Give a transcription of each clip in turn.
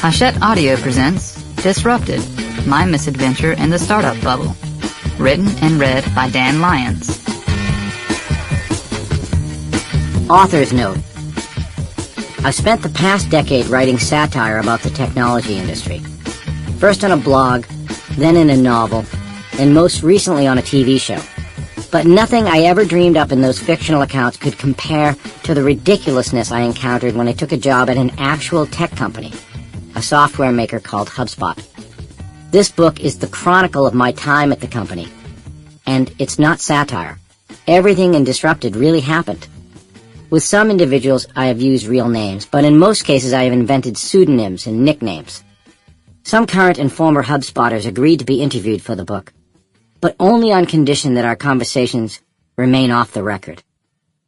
Hachette Audio presents Disrupted, My Misadventure in the Startup Bubble. Written and read by Dan Lyons. Author's note. I've spent the past decade writing satire about the technology industry. First on a blog, then in a novel, and most recently on a TV show. But nothing I ever dreamed up in those fictional accounts could compare to the ridiculousness I encountered when I took a job at an actual tech company, a software maker called HubSpot. This book is the chronicle of my time at the company. And it's not satire. Everything in Disrupted really happened. With some individuals, I have used real names, but in most cases I have invented pseudonyms and nicknames. Some current and former HubSpotters agreed to be interviewed for the book, but only on condition that our conversations remain off the record.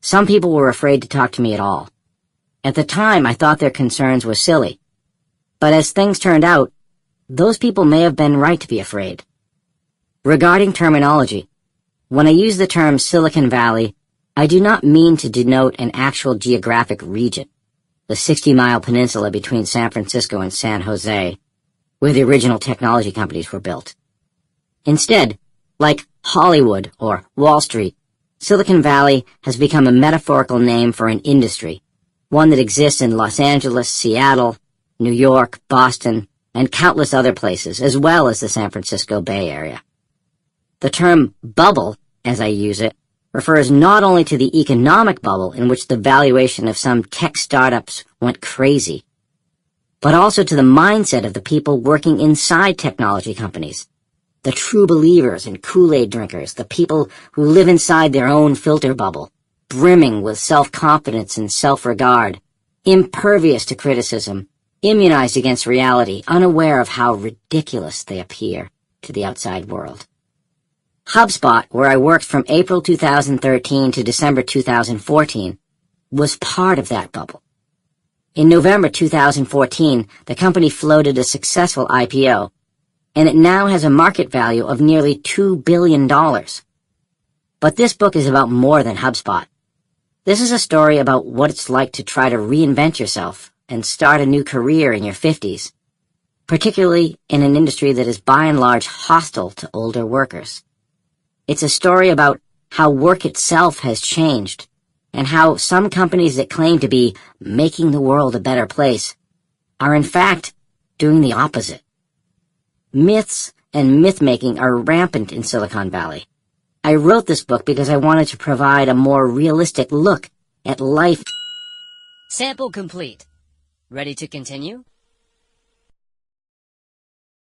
Some people were afraid to talk to me at all. At the time, I thought their concerns were silly. But as things turned out, those people may have been right to be afraid. Regarding terminology, when I use the term Silicon Valley, I do not mean to denote an actual geographic region, the 60-mile peninsula between San Francisco and San Jose, where the original technology companies were built. Instead, like Hollywood or Wall Street, Silicon Valley has become a metaphorical name for an industry, one that exists in Los Angeles, Seattle, New York, Boston, and countless other places, as well as the San Francisco Bay Area. The term bubble, as I use it, refers not only to the economic bubble in which the valuation of some tech startups went crazy, but also to the mindset of the people working inside technology companies, the true believers and Kool-Aid drinkers, the people who live inside their own filter bubble, brimming with self-confidence and self-regard, impervious to criticism, immunized against reality, unaware of how ridiculous they appear to the outside world. HubSpot, where I worked from April 2013 to December 2014, was part of that bubble. In November 2014, the company floated a successful IPO, and it now has a market value of nearly $2 billion. But this book is about more than HubSpot. This is a story about what it's like to try to reinvent yourself and start a new career in your 50s, particularly in an industry that is by and large hostile to older workers. It's a story about how work itself has changed, and how some companies that claim to be making the world a better place are in fact doing the opposite. Myths and myth-making are rampant in Silicon Valley. I wrote this book because I wanted to provide a more realistic look at life. Sample complete. Ready to continue?